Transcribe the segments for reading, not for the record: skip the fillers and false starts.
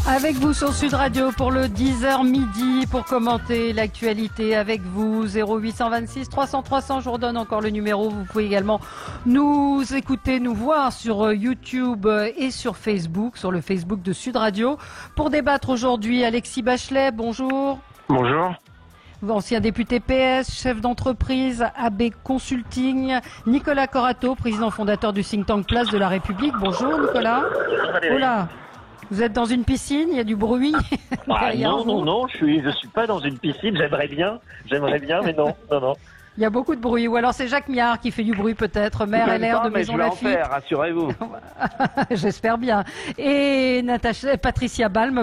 Avec vous sur Sud Radio pour le 10h midi pour commenter l'actualité avec vous 0826 300 300. Je vous redonne encore le numéro. Vous pouvez également nous écouter, nous voir sur YouTube et sur Facebook, sur le Facebook de Sud Radio. Pour débattre aujourd'hui, Alexis Bachelet, bonjour. Bonjour. Ancien député PS, chef d'entreprise, AB Consulting, Nicolas Corato, président fondateur du think tank Place de la République. Bonjour Nicolas. Bonjour. Hola. Vous êtes dans une piscine, il y a du bruit. Non, je suis pas dans une piscine, j'aimerais bien, mais non. Il y a beaucoup de bruit. Ou alors c'est Jacques Miard qui fait du bruit peut-être, maire LR de Maison Lafitte. Je vais en faire, rassurez-vous. J'espère bien. Et Patricia Balme,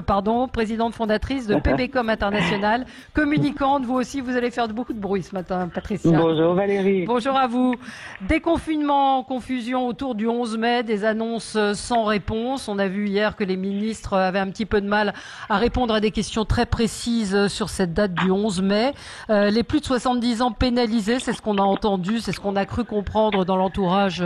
présidente fondatrice de PBcom International, communicante. Vous aussi, vous allez faire beaucoup de bruit ce matin, Patricia. Bonjour Valérie. Bonjour à vous. Déconfinement, confusion autour du 11 mai, des annonces sans réponse. On a vu hier que les ministres avaient un petit peu de mal à répondre à des questions très précises sur cette date du 11 mai. Les plus de 70 ans pénalisés, c'est ce qu'on a entendu, c'est ce qu'on a cru comprendre dans l'entourage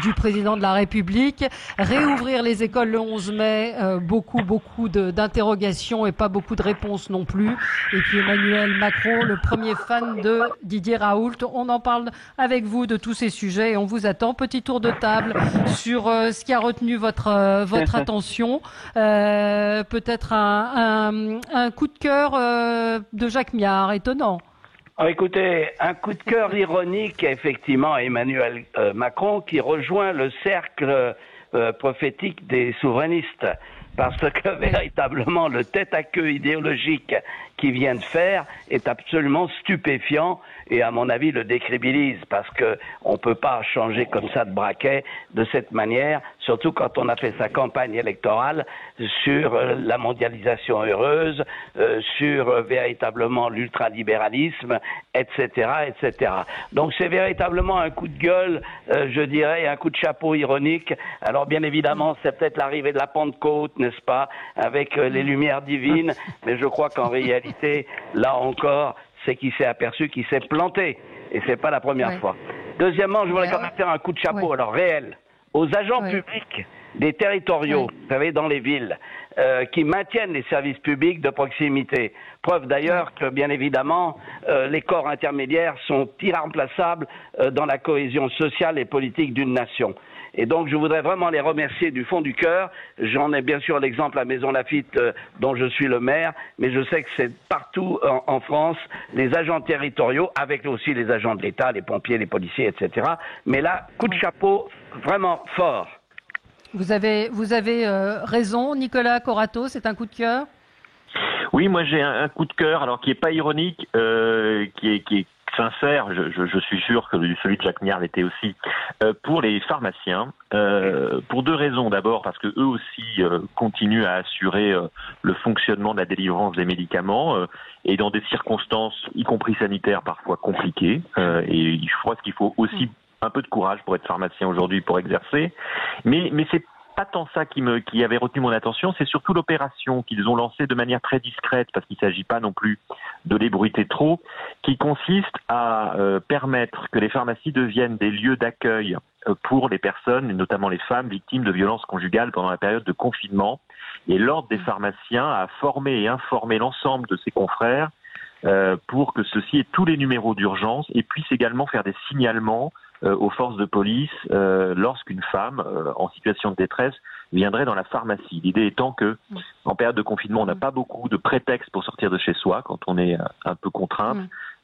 du président de la République. Réouvrir les écoles le 11 mai, beaucoup d'interrogations et pas beaucoup de réponses non plus. Et puis Emmanuel Macron, le premier fan de Didier Raoult. On en parle avec vous de tous ces sujets et on vous attend. Petit tour de table sur ce qui a retenu votre attention. Peut-être un coup de cœur de Jacques Miard, étonnant. Alors, écoutez, un coup de cœur ironique, effectivement, à Emmanuel Macron, qui rejoint le cercle prophétique des souverainistes. Parce que véritablement, le tête-à-queue idéologique qu'il vient de faire est absolument stupéfiant et à mon avis le décrédibilise parce que on peut pas changer comme ça de braquet de cette manière, surtout quand on a fait sa campagne électorale sur la mondialisation heureuse, sur véritablement l'ultralibéralisme, etc., etc. Donc c'est véritablement un coup de gueule, je dirais, un coup de chapeau ironique. Alors bien évidemment, c'est peut-être l'arrivée de la Pentecôte, n'est-ce pas, avec les lumières divines, mais je crois qu'en réalité, là encore, c'est qu'il s'est aperçu qu'il s'est planté. Et c'est pas la première fois. Deuxièmement, je voudrais quand même faire un coup de chapeau, alors réel, aux agents publics des territoriaux, vous savez, dans les villes, qui maintiennent les services publics de proximité. Preuve d'ailleurs que, bien évidemment, les corps intermédiaires sont irremplaçables dans la cohésion sociale et politique d'une nation. Et donc, je voudrais vraiment les remercier du fond du cœur. J'en ai bien sûr l'exemple à Maison Lafitte, dont je suis le maire, mais je sais que c'est partout en France, les agents territoriaux, avec aussi les agents de l'État, les pompiers, les policiers, etc. Mais là, coup de chapeau vraiment fort. Vous avez raison, Nicolas Corato, c'est un coup de cœur? Oui, moi j'ai un coup de cœur, alors qui est pas ironique, qui est sincère, je suis sûr que celui de Jacques Miard l'était aussi, pour les pharmaciens, pour deux raisons. D'abord parce que eux aussi continuent à assurer le fonctionnement de la délivrance des médicaments et dans des circonstances, y compris sanitaires, parfois compliquées. Et je crois qu'il faut aussi un peu de courage pour être pharmacien aujourd'hui, pour exercer. Mais c'est pas tant ça qui avait retenu mon attention, c'est surtout l'opération qu'ils ont lancée de manière très discrète, parce qu'il ne s'agit pas non plus de l'ébruiter trop, qui consiste à permettre que les pharmacies deviennent des lieux d'accueil pour les personnes, et notamment les femmes victimes de violences conjugales pendant la période de confinement. Et l'Ordre des pharmaciens a formé et informé l'ensemble de ses confrères pour que ceux-ci aient tous les numéros d'urgence et puissent également faire des signalements aux forces de police lorsqu'une femme en situation de détresse viendrait dans la pharmacie. L'idée étant que en période de confinement, on n'a pas beaucoup de prétextes pour sortir de chez soi quand on est un peu contrainte,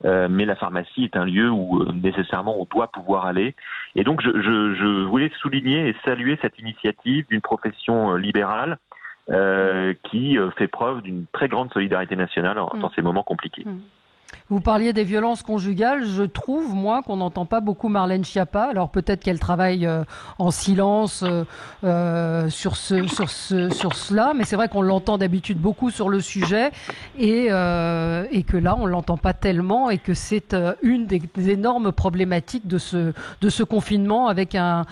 mais la pharmacie est un lieu où nécessairement on doit pouvoir aller. Et donc je voulais souligner et saluer cette initiative d'une profession libérale qui fait preuve d'une très grande solidarité nationale dans ces moments compliqués. Vous parliez des violences conjugales. Je trouve, moi, qu'on n'entend pas beaucoup Marlène Schiappa. Alors peut-être qu'elle travaille en silence sur cela, mais c'est vrai qu'on l'entend d'habitude beaucoup sur le sujet et que là, on l'entend pas tellement et que c'est une des énormes problématiques de ce confinement avec un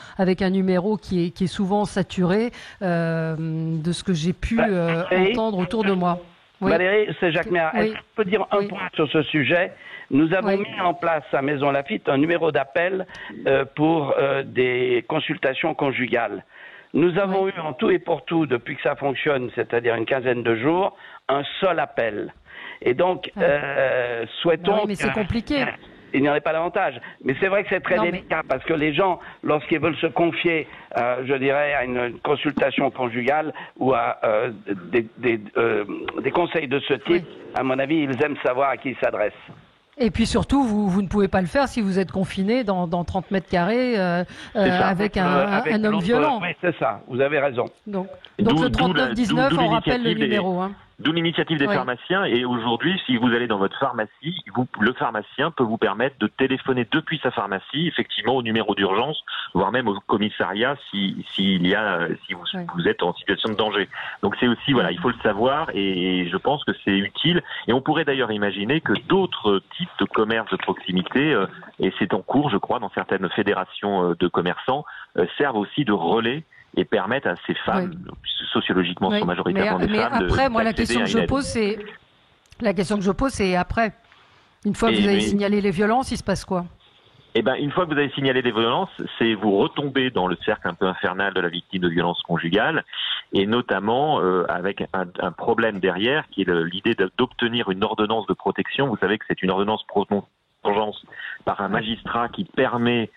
numéro qui est souvent saturé de ce que j'ai pu entendre autour de moi. Oui. Valérie, c'est Jacques Miard. Est-ce que je peux dire un point sur ce sujet? Nous avons mis en place à Maison Lafitte un numéro d'appel pour des consultations conjugales. Nous avons eu en tout et pour tout, depuis que ça fonctionne, c'est-à-dire une quinzaine de jours, un seul appel. Et donc, souhaitons... Oui, mais c'est compliqué. Il n'y en a pas davantage. Mais c'est vrai que c'est très délicat parce que les gens, lorsqu'ils veulent se confier, je dirais, à une consultation conjugale ou à des conseils de ce type, à mon avis, ils aiment savoir à qui ils s'adressent. Et puis surtout, vous ne pouvez pas le faire si vous êtes confiné dans 30 mètres carrés avec un homme violent. Oui, c'est ça, vous avez raison. Donc le 3919, on rappelle le numéro. D'où l'initiative des pharmaciens. Et aujourd'hui, si vous allez dans votre pharmacie, le pharmacien peut vous permettre de téléphoner depuis sa pharmacie, effectivement, au numéro d'urgence, voire même au commissariat si vous êtes en situation de danger. Donc c'est aussi, il faut le savoir et je pense que c'est utile. Et on pourrait d'ailleurs imaginer que d'autres types de commerces de proximité, et c'est en cours, je crois, dans certaines fédérations de commerçants, servent aussi de relais et permettent à ces femmes, sociologiquement sont majoritairement des femmes, après, moi, la question que je pose, c'est après. Une fois que vous avez signalé les violences, il se passe quoi? Eh ben, une fois que vous avez signalé des violences, c'est vous retombez dans le cercle un peu infernal de la victime de violences conjugales, et notamment avec un problème derrière, qui est l'idée d'obtenir une ordonnance de protection. Vous savez que c'est une ordonnance d'urgence par un magistrat qui permet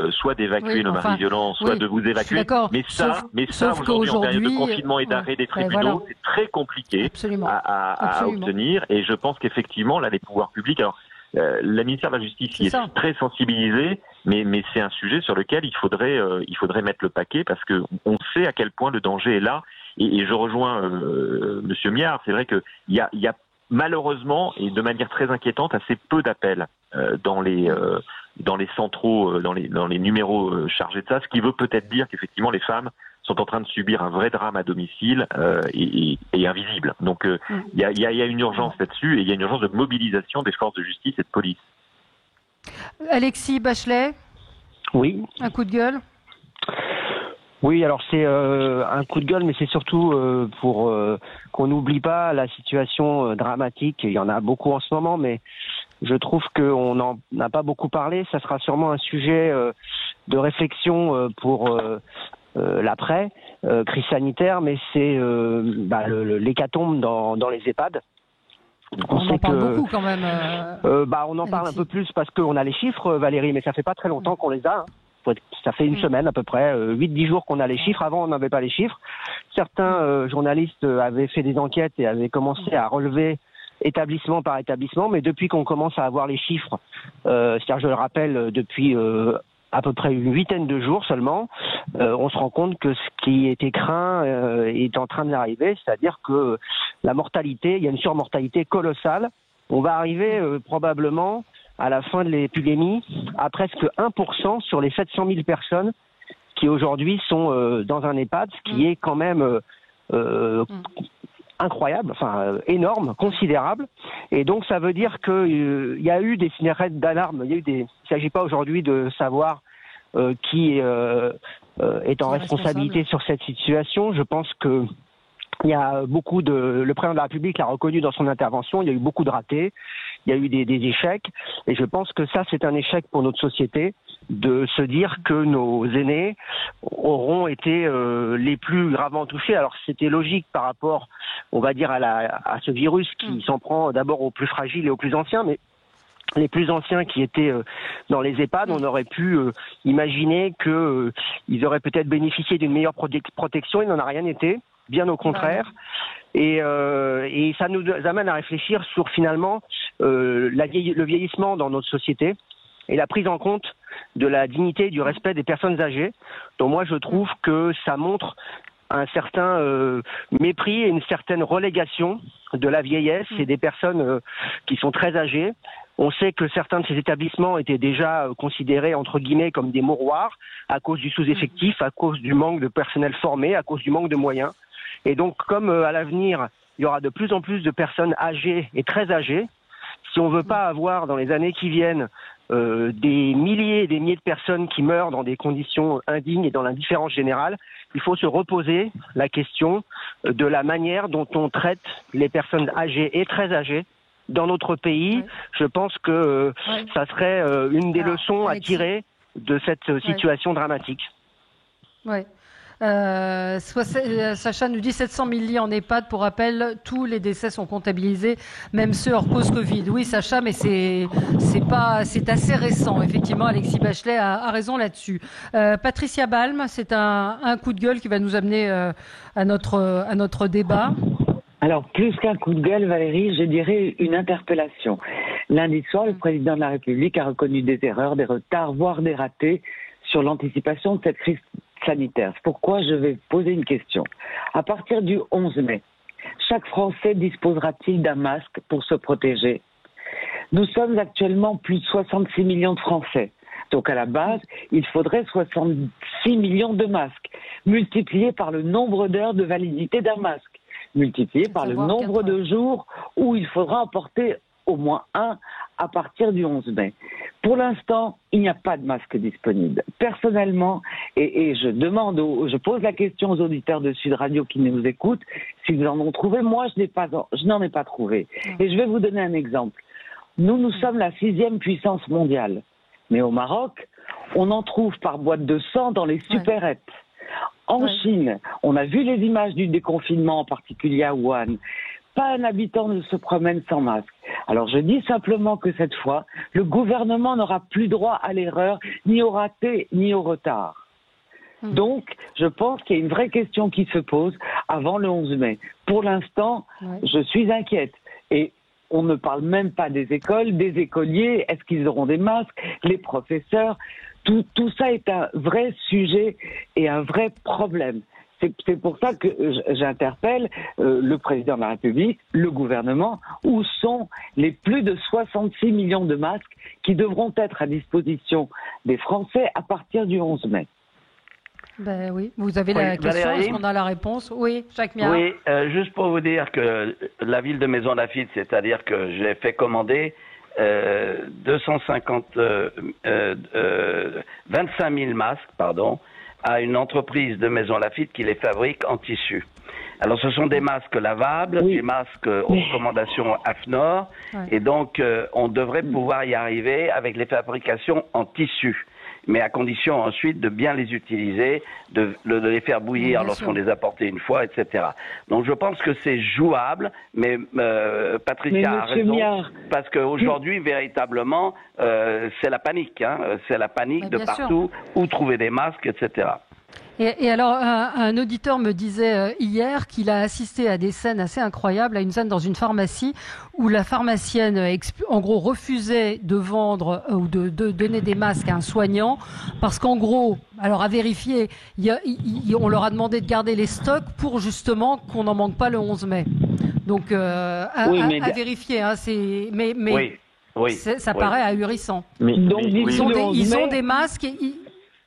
soit d'évacuer le mari violent, soit de vous évacuer. Mais ça, aujourd'hui, en période de confinement et d'arrêt des tribunaux, c'est très compliqué à obtenir. Et je pense qu'effectivement, là, les pouvoirs publics, alors, la ministère de la Justice y est très sensibilisée, mais c'est un sujet sur lequel il faudrait mettre le paquet parce que on sait à quel point le danger est là. Et je rejoins Monsieur Miard, c'est vrai qu'il y a malheureusement et de manière très inquiétante assez peu d'appels dans les centraux, dans les numéros chargés de ça, ce qui veut peut-être dire qu'effectivement les femmes sont en train de subir un vrai drame à domicile et invisible. Donc il y a une urgence là-dessus et il y a une urgence de mobilisation des forces de justice et de police. Alexis Bachelet. Oui. Un coup de gueule. Oui, alors c'est un coup de gueule, mais c'est surtout pour qu'on n'oublie pas la situation dramatique. Il y en a beaucoup en ce moment, mais je trouve qu'on n'en a pas beaucoup parlé. Ça sera sûrement un sujet de réflexion pour l'après crise sanitaire, mais c'est l'hécatombe dans les EHPAD. On en parle beaucoup quand même. On en parle un peu plus parce qu'on a les chiffres, Valérie, mais ça fait pas très longtemps qu'on les a. Ça fait une semaine à peu près, 8-10 jours qu'on a les chiffres. Avant, on n'avait pas les chiffres. Certains journalistes avaient fait des enquêtes et avaient commencé à relever établissement par établissement, mais depuis qu'on commence à avoir les chiffres, c'est-à-dire je le rappelle, depuis à peu près une huitaine de jours seulement, on se rend compte que ce qui était craint est en train d'arriver, c'est-à-dire que la mortalité, il y a une surmortalité colossale. On va arriver probablement à la fin de l'épidémie à presque 1% sur les 700 000 personnes qui aujourd'hui sont dans un EHPAD, ce qui est quand même incroyable, énorme, considérable. Et donc ça veut dire qu'il y a eu des signalements d'alarme. Il ne s'agit pas aujourd'hui de savoir qui est en responsabilité sur cette situation. Je pense que il y a le président de la République l'a reconnu dans son intervention, il y a eu beaucoup de ratés, il y a eu des échecs, et je pense que ça c'est un échec pour notre société, de se dire que nos aînés auront été les plus gravement touchés. Alors c'était logique par rapport, on va dire, à ce virus qui s'en prend d'abord aux plus fragiles et aux plus anciens, mais les plus anciens qui étaient dans les EHPAD, on aurait pu imaginer qu'ils auraient peut-être bénéficié d'une meilleure protection, il n'en a rien été. Bien au contraire, et ça nous amène à réfléchir sur finalement le vieillissement dans notre société et la prise en compte de la dignité et du respect des personnes âgées. Donc moi je trouve que ça montre un certain mépris et une certaine relégation de la vieillesse et des personnes qui sont très âgées. On sait que certains de ces établissements étaient déjà considérés, entre guillemets, comme des mouroirs à cause du sous-effectif, à cause du manque de personnel formé, à cause du manque de moyens. Et donc, comme à l'avenir, il y aura de plus en plus de personnes âgées et très âgées, si on ne veut pas avoir dans les années qui viennent des milliers et des milliers de personnes qui meurent dans des conditions indignes et dans l'indifférence générale, il faut se reposer la question de la manière dont on traite les personnes âgées et très âgées dans notre pays. Je pense que ça serait une des leçons à tirer de cette situation dramatique. Ouais. Sacha nous dit 700 000 lits en EHPAD. Pour rappel, tous les décès sont comptabilisés, même ceux hors cause Covid. Oui, Sacha, mais c'est assez récent. Effectivement, Alexis Bachelet a raison là-dessus. Patricia Balme, c'est un coup de gueule qui va nous amener à notre débat. Alors, plus qu'un coup de gueule, Valérie, je dirais une interpellation. Lundi soir, le président de la République a reconnu des erreurs, des retards, voire des ratés sur l'anticipation de cette crise sanitaire. C'est pourquoi je vais poser une question. À partir du 11 mai, chaque Français disposera-t-il d'un masque pour se protéger ? Nous sommes actuellement plus de 66 millions de Français. Donc à la base, il faudrait 66 millions de masques, multipliés par le nombre d'heures de validité d'un masque, multiplié par le nombre de jours où il faudra en porter au moins un à partir du 11 mai. Pour l'instant, il n'y a pas de masque disponible. Personnellement, et je pose la question aux auditeurs de Sud Radio qui nous écoutent, s'ils en ont trouvé. Moi, je n'en ai pas trouvé. Et je vais vous donner un exemple. Nous sommes la 6e puissance mondiale. Mais au Maroc, on en trouve par boîte de 100 dans les supérettes. En Chine, on a vu les images du déconfinement, en particulier à Wuhan. Pas un habitant ne se promène sans masque. Alors je dis simplement que cette fois, le gouvernement n'aura plus droit à l'erreur, ni au raté, ni au retard. Donc, je pense qu'il y a une vraie question qui se pose avant le 11 mai. Pour l'instant, je suis inquiète. Et on ne parle même pas des écoles, des écoliers, est-ce qu'ils auront des masques, les professeurs. Tout ça est un vrai sujet et un vrai problème. C'est pour ça que j'interpelle le président de la République, le gouvernement, où sont les plus de 66 millions de masques qui devront être à disposition des Français à partir du 11 mai. Ben oui, vous avez la question, est-ce qu'on a la réponse ? Oui, Jacques Miard. Oui, juste pour vous dire que la ville de Maisons-Laffitte, c'est-à-dire que j'ai fait commander 25 000 masques, à une entreprise de Maisons-Laffitte qui les fabrique en tissu. Alors ce sont des masques lavables, des masques aux recommandations AFNOR, et donc on devrait pouvoir y arriver avec les fabrications en tissu, mais à condition ensuite de bien les utiliser, de les faire bouillir lorsqu'on les a portés une fois, etc. Donc je pense que c'est jouable, mais Patricia a raison, parce qu'aujourd'hui, véritablement, c'est la panique, c'est la panique de partout, où trouver des masques, etc. Et alors, un auditeur me disait hier qu'il a assisté à des scènes assez incroyables, à une scène dans une pharmacie où la pharmacienne, en gros, refusait de vendre ou de donner des masques à un soignant parce qu'en gros, alors à vérifier, on leur a demandé de garder les stocks pour justement qu'on n'en manque pas le 11 mai. Donc, à vérifier, ça paraît ahurissant. Donc, ils ont des masques.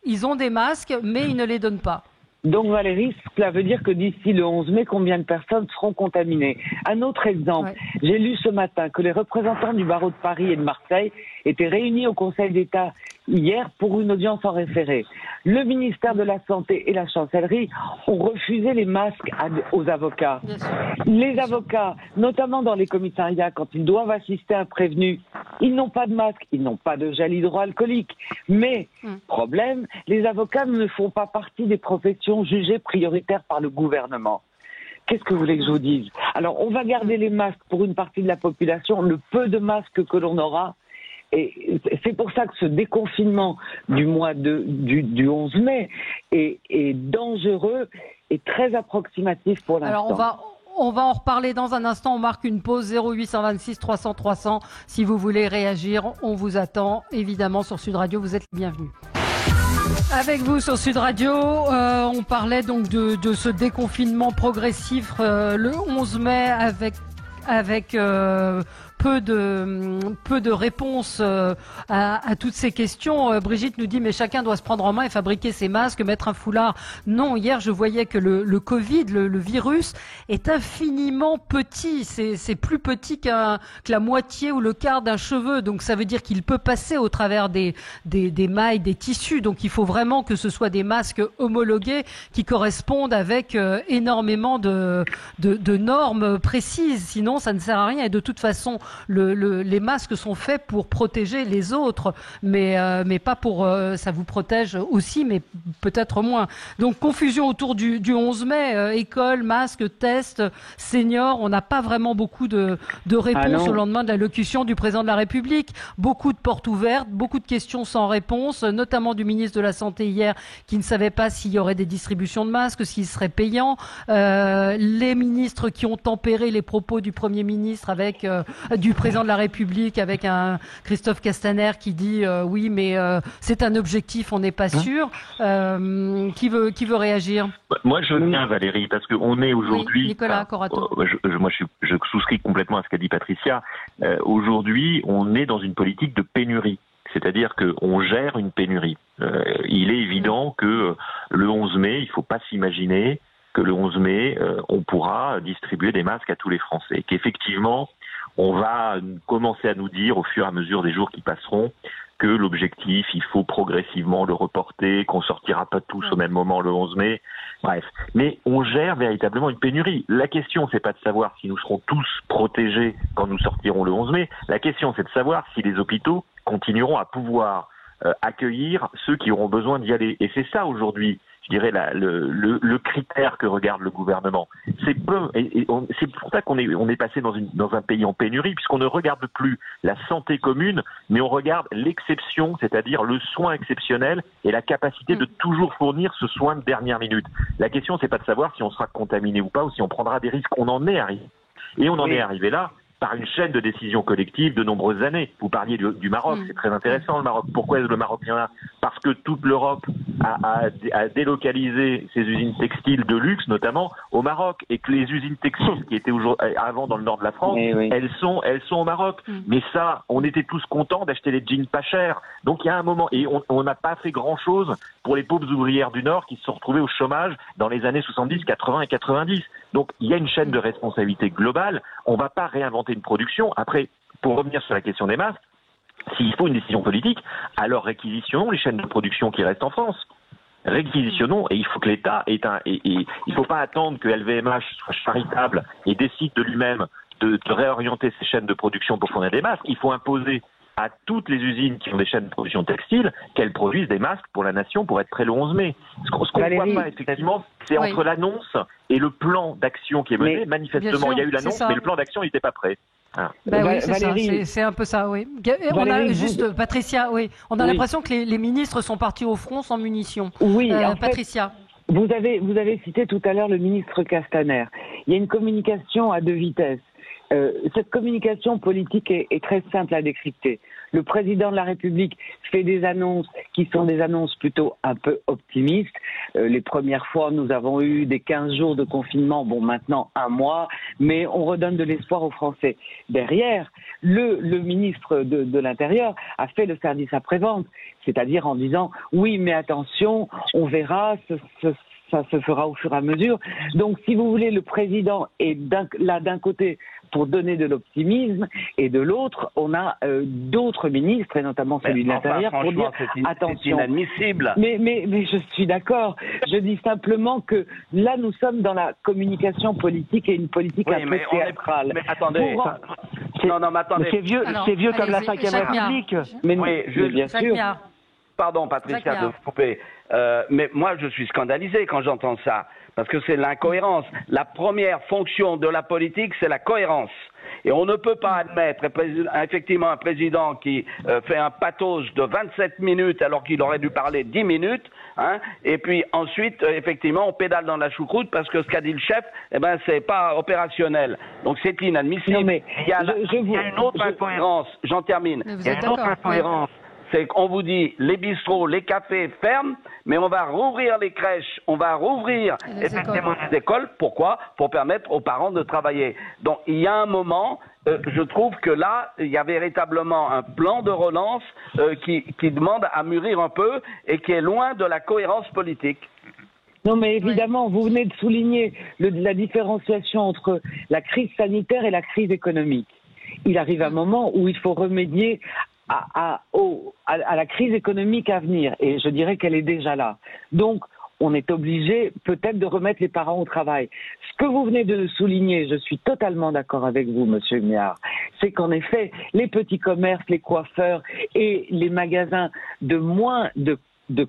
Ils ont des masques, mais ils ne les donnent pas. Donc Valérie, cela veut dire que d'ici le 11 mai, combien de personnes seront contaminées ? Un autre exemple, j'ai lu ce matin que les représentants du barreau de Paris et de Marseille étaient réunis au Conseil d'État hier pour une audience en référé. Le ministère de la Santé et la Chancellerie ont refusé les masques aux avocats. Les avocats, notamment dans les commissariats, quand ils doivent assister à un prévenu, ils n'ont pas de masque, ils n'ont pas de gel hydroalcoolique. Mais, problème, les avocats ne font pas partie des professions jugées prioritaires par le gouvernement. Qu'est-ce que vous voulez que je vous dise ? Alors, on va garder les masques pour une partie de la population, le peu de masques que l'on aura. Et c'est pour ça que ce déconfinement du mois du 11 mai est dangereux et très approximatif pour l'instant. Alors on va en reparler dans un instant. On marque une pause. 0826 300 300. Si vous voulez réagir, on vous attend évidemment sur Sud Radio. Vous êtes les bienvenus. Avec vous sur Sud Radio, on parlait donc de ce déconfinement progressif le 11 mai avec peu de réponses à toutes ces questions. Brigitte nous dit mais chacun doit se prendre en main et fabriquer ses masques, mettre un foulard. Non, hier je voyais que le Covid, le virus, est infiniment petit. C'est plus petit que la moitié ou le quart d'un cheveu. Donc ça veut dire qu'il peut passer au travers des mailles, des tissus. Donc il faut vraiment que ce soit des masques homologués qui correspondent avec énormément de normes précises. Sinon ça ne sert à rien. Et de toute façon, les masques sont faits pour protéger les autres, mais pas pour ça vous protège aussi, mais peut-être moins. Donc confusion autour du 11 mai, école, masque, test, seniors. On n'a pas vraiment beaucoup de réponses au lendemain de l'allocution du président de la République. Beaucoup de portes ouvertes, beaucoup de questions sans réponse, notamment du ministre de la Santé hier qui ne savait pas s'il y aurait des distributions de masques, s'ils seraient payants. Les ministres qui ont tempéré les propos du Premier ministre avec du président de la République, avec un Christophe Castaner qui dit oui, mais c'est un objectif, on n'est pas sûr. Qui veut réagir? Moi, je veux bien, Valérie, parce qu'on est aujourd'hui... Oui, Nicolas Corato. Je souscris complètement à ce qu'a dit Patricia. Aujourd'hui, on est dans une politique de pénurie. C'est-à-dire qu'on gère une pénurie. Il est évident que le 11 mai, il ne faut pas s'imaginer que le 11 mai, on pourra distribuer des masques à tous les Français. Qu'effectivement, on va commencer à nous dire, au fur et à mesure des jours qui passeront, que l'objectif, il faut progressivement le reporter, qu'on sortira pas tous au même moment le 11 mai. Bref. Mais on gère véritablement une pénurie. La question, c'est pas de savoir si nous serons tous protégés quand nous sortirons le 11 mai. La question, c'est de savoir si les hôpitaux continueront à pouvoir accueillir ceux qui auront besoin d'y aller. Et c'est ça aujourd'hui, je dirais, le critère que regarde le gouvernement. C'est pour ça qu'on est passé dans un pays en pénurie, puisqu'on ne regarde plus la santé commune, mais on regarde l'exception, c'est-à-dire le soin exceptionnel et la capacité de toujours fournir ce soin de dernière minute. La question, c'est pas de savoir si on sera contaminé ou pas, ou si on prendra des risques. On en est arrivé. Et on en est arrivé là par une chaîne de décision collective de nombreuses années. Vous parliez du Maroc, c'est très intéressant le Maroc. Pourquoi est-ce le Maroc vient là? Parce que toute l'Europe a délocalisé ses usines textiles de luxe, notamment au Maroc, et que les usines textiles qui étaient avant dans le nord de la France, elles sont au Maroc. Mais ça, on était tous contents d'acheter les jeans pas chers. Donc il y a un moment, et on n'a pas fait grand-chose pour les pauvres ouvrières du Nord qui se sont retrouvées au chômage dans les années 70, 80 et 90. Donc il y a une chaîne de responsabilité globale. On ne va pas réinventer une production. Après, pour revenir sur la question des masques, s'il faut une décision politique, alors réquisitionnons les chaînes de production qui restent en France. Réquisitionnons, et il faut que l'État il ne faut pas attendre que LVMH soit charitable et décide de lui-même de réorienter ses chaînes de production pour fournir des masques. Il faut imposer à toutes les usines qui ont des chaînes de production textile qu'elles produisent des masques pour la nation pour être prêts le 11 mai. Ce qu'on ne voit pas, effectivement, c'est entre l'annonce et le plan d'action qui est mené. Manifestement, il y a eu l'annonce, mais le plan d'action n'était pas prêt. Ah. Oui, c'est un peu ça, oui. Patricia, oui. On a l'impression que les ministres sont partis au front sans munitions. Oui, Patricia. Vous avez cité tout à l'heure le ministre Castaner. Il y a une communication à deux vitesses. Cette communication politique est très simple à décrypter. Le président de la République fait des annonces qui sont des annonces plutôt un peu optimistes. Les premières fois, nous avons eu des 15 jours de confinement, bon maintenant 1 mois, mais on redonne de l'espoir aux Français. Derrière, le ministre de l'Intérieur a fait le service après-vente, c'est-à-dire en disant « oui, mais attention, on verra, ça se fera au fur et à mesure ». Donc, si vous voulez, le président est d'un côté pour donner de l'optimisme, et de l'autre, on a d'autres ministres, et notamment celui de l'Intérieur, pour dire attention. C'est inadmissible. Mais je suis d'accord. Je dis simplement que là, nous sommes dans la communication politique et une politique un peu théâtrale. Mais attendez. Non, mais attendez. C'est vieux comme la 5e République. Bien sûr. Pardon, Patricia, de vous couper. Mais moi, je suis scandalisé quand j'entends ça. Parce que c'est l'incohérence. La première fonction de la politique, c'est la cohérence. Et on ne peut pas admettre, effectivement, un président qui fait un pathos de 27 minutes alors qu'il aurait dû parler 10 minutes, et puis ensuite, effectivement, on pédale dans la choucroute parce que ce qu'a dit le chef, c'est pas opérationnel. Donc c'est inadmissible. Non, mais il y a une autre incohérence. J'en termine. Il y a une autre incohérence. C'est qu'on vous dit, les bistrots, les cafés ferment, mais on va rouvrir les crèches, on va rouvrir effectivement les écoles. Pourquoi? Pour permettre aux parents de travailler. Donc il y a un moment, je trouve que là, il y a véritablement un plan de relance qui demande à mûrir un peu et qui est loin de la cohérence politique. Non, mais évidemment, vous venez de souligner la différenciation entre la crise sanitaire et la crise économique. Il arrive un moment où il faut remédier à la crise économique à venir, et je dirais qu'elle est déjà là. Donc, on est obligé peut-être de remettre les parents au travail. Ce que vous venez de souligner, je suis totalement d'accord avec vous, Monsieur Miard, c'est qu'en effet, les petits commerces, les coiffeurs et les magasins de moins de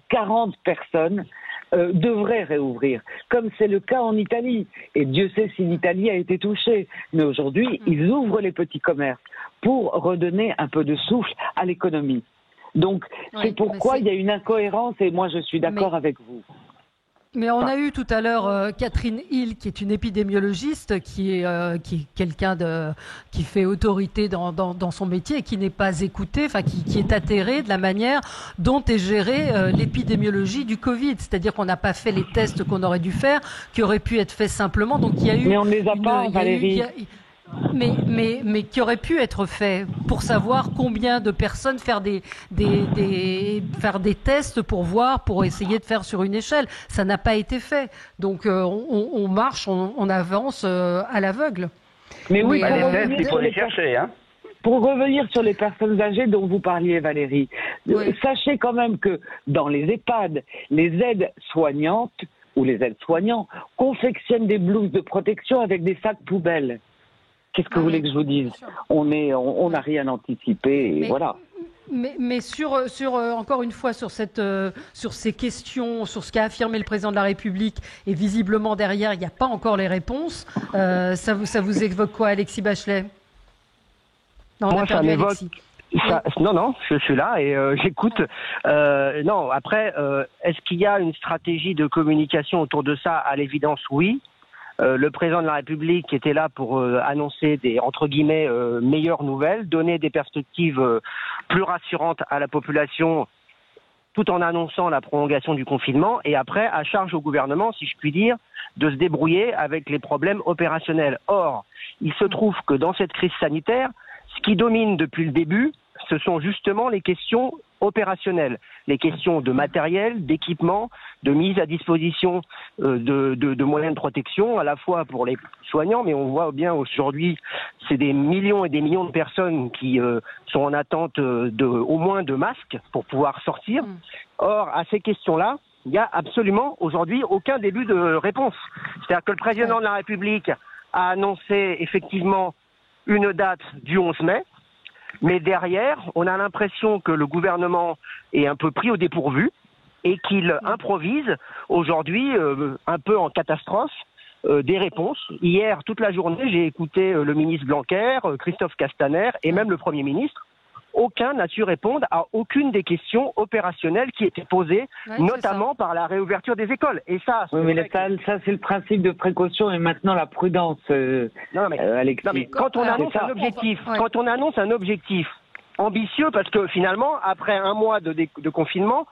40 personnes devraient réouvrir, comme c'est le cas en Italie. Et Dieu sait si l'Italie a été touchée. Mais aujourd'hui, ils ouvrent les petits commerces pour redonner un peu de souffle à l'économie. Donc, c'est pourquoi il y a une incohérence et moi, je suis d'accord avec vous. Mais on a eu tout à l'heure Catherine Hill, qui est une épidémiologiste, qui est quelqu'un qui fait autorité dans son métier et qui n'est pas écoutée, enfin qui est atterrée de la manière dont est gérée l'épidémiologie du Covid. C'est-à-dire qu'on n'a pas fait les tests qu'on aurait dû faire, qui auraient pu être faits simplement. Donc il y a eu. Mais on ne les a pas, Valérie. Mais qui aurait pu être fait pour savoir combien de personnes faire des tests pour essayer de faire sur une échelle. Ça n'a pas été fait. Donc on marche, on avance à l'aveugle. Mais oui, les tests, il faut les chercher, hein. Pour revenir sur les personnes âgées dont vous parliez, Valérie, sachez quand même que dans les EHPAD, les aides-soignantes ou les aides-soignants confectionnent des blouses de protection avec des sacs poubelles. Qu'est-ce que vous voulez que je vous dise? On n'a rien anticipé, et voilà. Mais sur encore une fois sur ces questions, sur ce qu'a affirmé le président de la République, et visiblement derrière il n'y a pas encore les réponses. Ça vous évoque quoi, Alexis Bachelet? Non, moi, ça m'évoque. Non, je suis là et j'écoute. Non, après, est-ce qu'il y a une stratégie de communication autour de ça? À l'évidence, oui. Le président de la République était là pour annoncer des, entre guillemets, meilleures nouvelles, donner des perspectives plus rassurantes à la population, tout en annonçant la prolongation du confinement. Et après, à charge au gouvernement, si je puis dire, de se débrouiller avec les problèmes opérationnels. Or, il se trouve que dans cette crise sanitaire, ce qui domine depuis le début, ce sont justement les questions opérationnelles, les questions de matériel, d'équipement, de mise à disposition de moyens de protection, à la fois pour les soignants, mais on voit bien aujourd'hui, c'est des millions et des millions de personnes qui sont en attente au moins de masques pour pouvoir sortir. Or, à ces questions-là, il n'y a absolument aujourd'hui aucun début de réponse. C'est-à-dire que le président de la République a annoncé effectivement une date du 11 mai, mais derrière, on a l'impression que le gouvernement est un peu pris au dépourvu et qu'il improvise aujourd'hui, un peu en catastrophe, des réponses. Hier, toute la journée, j'ai écouté le ministre Blanquer, Christophe Castaner et même le Premier ministre. Aucun n'a su répondre à aucune des questions opérationnelles qui étaient posées, notamment par la réouverture des écoles. Et ça, ça c'est le principe de précaution et maintenant la prudence, Alexis. Non, mais quand on annonce un objectif, quand on annonce un objectif ambitieux, parce que finalement, après un mois de confinement,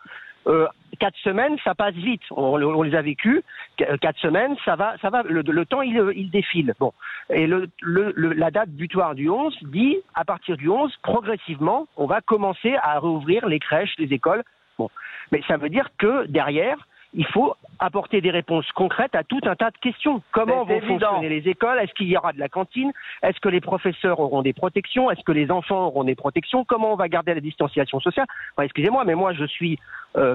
4 semaines, ça passe vite. On les a vécus. 4 semaines, ça va. Le temps, il défile. Bon. Et la date butoir du 11 dit, à partir du 11, progressivement, on va commencer à rouvrir les crèches, les écoles. Bon. Mais ça veut dire que derrière, il faut apporter des réponses concrètes à tout un tas de questions. Comment vont fonctionner les écoles? Est-ce qu'il y aura de la cantine? Est-ce que les professeurs auront des protections? Est-ce que les enfants auront des protections? Comment on va garder la distanciation sociale? Enfin, excusez-moi, mais moi je suis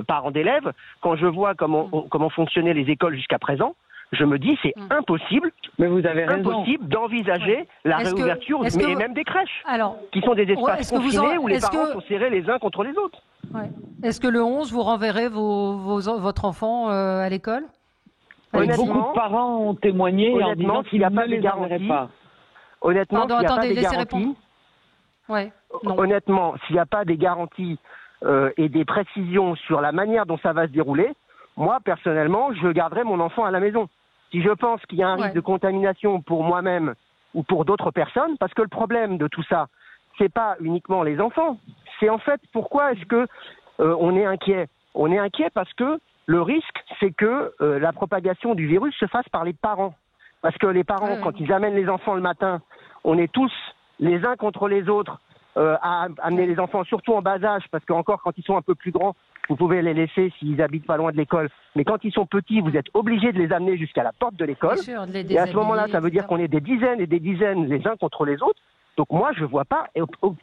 parent d'élèves. Quand je vois comment fonctionnaient les écoles jusqu'à présent, je me dis c'est impossible. Mais vous avez raison. Impossible d'envisager la réouverture, mais même des crèches, qui sont des espaces confinés où les parents sont serrés les uns contre les autres. Est-ce que le 11, vous renverrez votre enfant à l'école? Beaucoup de parents ont témoigné en disant qu'il n'y a pas de garantie. Honnêtement, s'il n'y a pas des garanties, honnêtement, s'il n'y a pas des garanties et des précisions sur la manière dont ça va se dérouler, moi, personnellement, je garderai mon enfant à la maison. Si je pense qu'il y a un risque de contamination pour moi-même ou pour d'autres personnes, parce que le problème de tout ça, c'est pas uniquement les enfants. C'est en fait pourquoi est-ce que on est inquiet? On est inquiet parce que le risque, c'est que la propagation du virus se fasse par les parents. Parce que les parents, quand ils amènent les enfants le matin, on est tous les uns contre les autres à amener les enfants, surtout en bas âge, parce qu'encore quand ils sont un peu plus grands, vous pouvez les laisser s'ils habitent pas loin de l'école. Mais quand ils sont petits, vous êtes obligés de les amener jusqu'à la porte de l'école. Et à ce moment-là, ça veut dire qu'on est des dizaines et des dizaines les uns contre les autres. Donc moi, je vois pas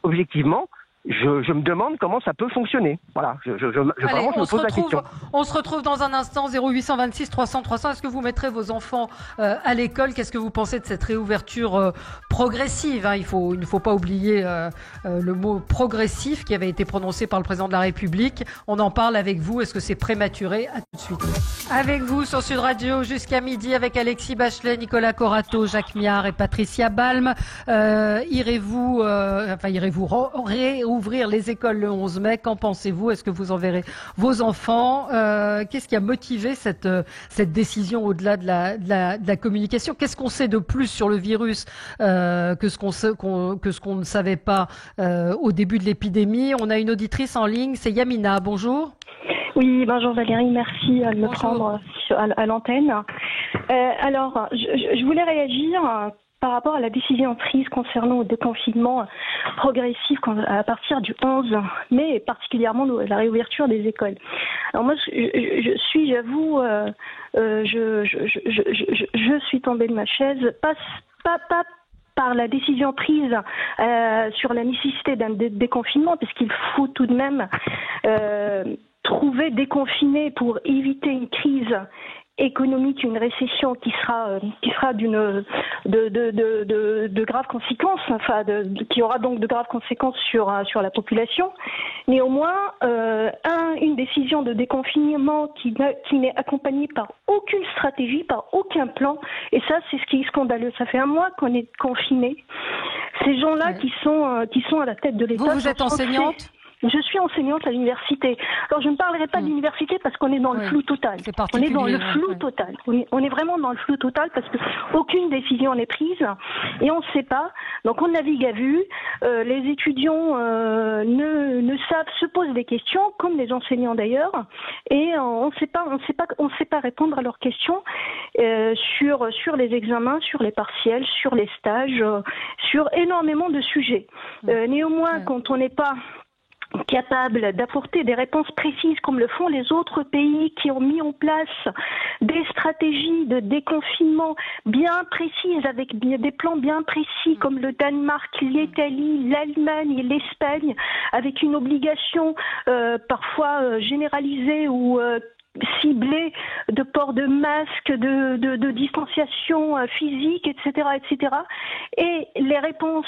objectivement je me demande comment ça peut fonctionner. Voilà, Allez, vraiment, je me pose la question. On se retrouve dans un instant, 0826 300 300. Est-ce que vous mettrez vos enfants à l'école? Qu'est-ce que vous pensez de cette réouverture progressive, hein? Il ne faut pas oublier le mot progressif qui avait été prononcé par le président de la République. On en parle avec vous. Est-ce que c'est prématuré? À tout de suite. Avec vous sur Sud Radio jusqu'à midi avec Alexis Bachelet, Nicolas Corato, Jacques Miard et Patricia Balme. Irez-vous réouvrir les écoles le 11 mai? Qu'en pensez-vous? Est-ce que vous enverrez vos enfants? Qu'est-ce qui a motivé cette décision au-delà de la communication? Qu'est-ce qu'on sait de plus sur le virus que ce qu'on ne savait pas au début de l'épidémie? On a une auditrice en ligne, c'est Yamina. Bonjour. Oui, bonjour Valérie, merci de me prendre à l'antenne. Alors, je voulais réagir par rapport à la décision prise concernant le déconfinement progressif à partir du 11 mai, et particulièrement la réouverture des écoles. Alors moi, je suis tombée de ma chaise, pas par la décision prise sur la nécessité d'un déconfinement, puisqu'il faut tout de même trouver déconfiné pour éviter une crise économique, une récession qui sera de graves conséquences, qui aura donc de graves conséquences sur la population. Néanmoins, une décision de déconfinement qui n'est accompagnée par aucune stratégie, par aucun plan, et ça, c'est ce qui est scandaleux. Ça fait un mois qu'on est confinés. Ces gens-là qui sont à la tête de l'État. Vous êtes enseignante? Je suis enseignante à l'université. Alors, je ne parlerai pas de l'université parce qu'on est dans le flou total. On est dans le flou total. On est vraiment dans le flou total parce que aucune décision n'est prise et on ne sait pas. Donc, on navigue à vue. Les étudiants se posent des questions, comme les enseignants d'ailleurs, et on ne sait pas répondre à leurs questions sur les examens, sur les partiels, sur les stages, sur énormément de sujets. Néanmoins, quand on n'est pas capable d'apporter des réponses précises comme le font les autres pays qui ont mis en place des stratégies de déconfinement bien précises avec des plans bien précis comme le Danemark, l'Italie, l'Allemagne et l'Espagne avec une obligation parfois généralisée ou ciblée de port de masque, de distanciation physique, etc., etc. Et les réponses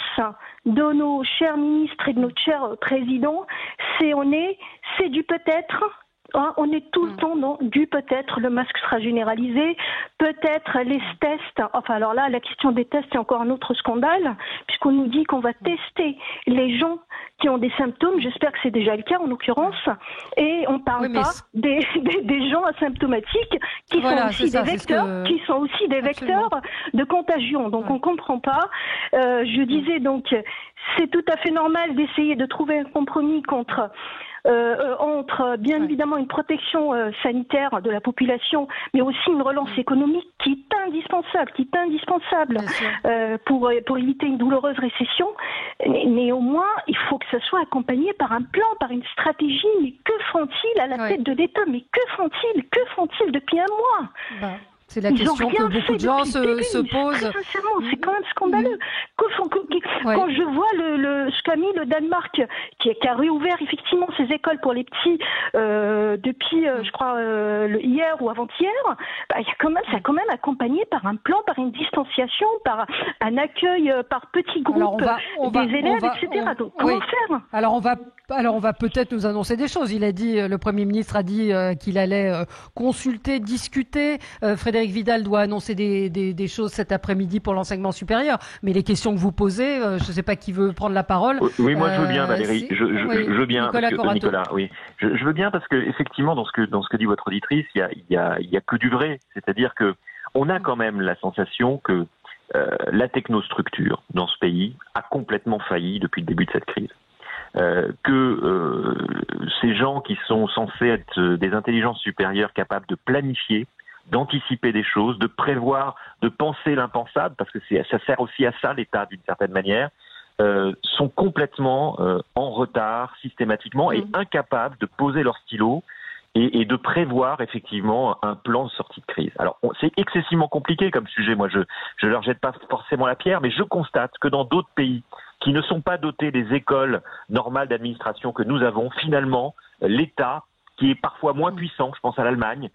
de nos chers ministres et de notre cher président, c'est du peut-être. On est tout le temps dans du peut-être, le masque sera généralisé, peut-être les tests, enfin alors là la question des tests est encore un autre scandale, puisqu'on nous dit qu'on va tester les gens qui ont des symptômes, j'espère que c'est déjà le cas en l'occurrence, et on parle pas des gens asymptomatiques qui sont aussi des vecteurs de contagion, donc on comprend pas. Je disais donc, c'est tout à fait normal d'essayer de trouver un compromis entre bien évidemment une protection sanitaire de la population, mais aussi une relance économique qui est indispensable pour éviter une douloureuse récession. Néanmoins, il faut que ça soit accompagné par un plan, par une stratégie. Mais que font-ils à la tête de l'État? Mais que font-ils depuis un mois? C'est la question que beaucoup de gens se posent. Sincèrement, c'est quand même scandaleux. Quand je vois ce qu'a mis le Danemark, qui a réouvert effectivement ses écoles pour les petits depuis, je crois, hier ou avant-hier, ça a quand même accompagné par un plan, par une distanciation, par un accueil par petits groupes des élèves, etc. Donc comment faire? Alors on va peut-être nous annoncer des choses. Le Premier ministre a dit qu'il allait consulter, discuter. Frédérique Vidal doit annoncer des choses cet après-midi pour l'enseignement supérieur. Mais les questions que vous posez, je ne sais pas qui veut prendre la parole. Oui, moi je veux bien, Valérie. Je veux bien, Nicolas. Oui, je veux bien parce que effectivement, dans ce que dit votre auditrice, il y a que du vrai. C'est-à-dire que on a quand même la sensation que la technostructure dans ce pays a complètement failli depuis le début de cette crise. Que ces gens qui sont censés être des intelligences supérieures capables de planifier, d'anticiper des choses, de prévoir, de penser l'impensable, parce que ça sert aussi à ça l'État d'une certaine manière, sont complètement en retard systématiquement et incapables de poser leur stylo et de prévoir effectivement un plan de sortie de crise. Alors c'est excessivement compliqué comme sujet, moi je leur jette pas forcément la pierre, mais je constate que dans d'autres pays qui ne sont pas dotés des écoles normales d'administration que nous avons, finalement, l'État, qui est parfois moins puissant, je pense à l'Allemagne,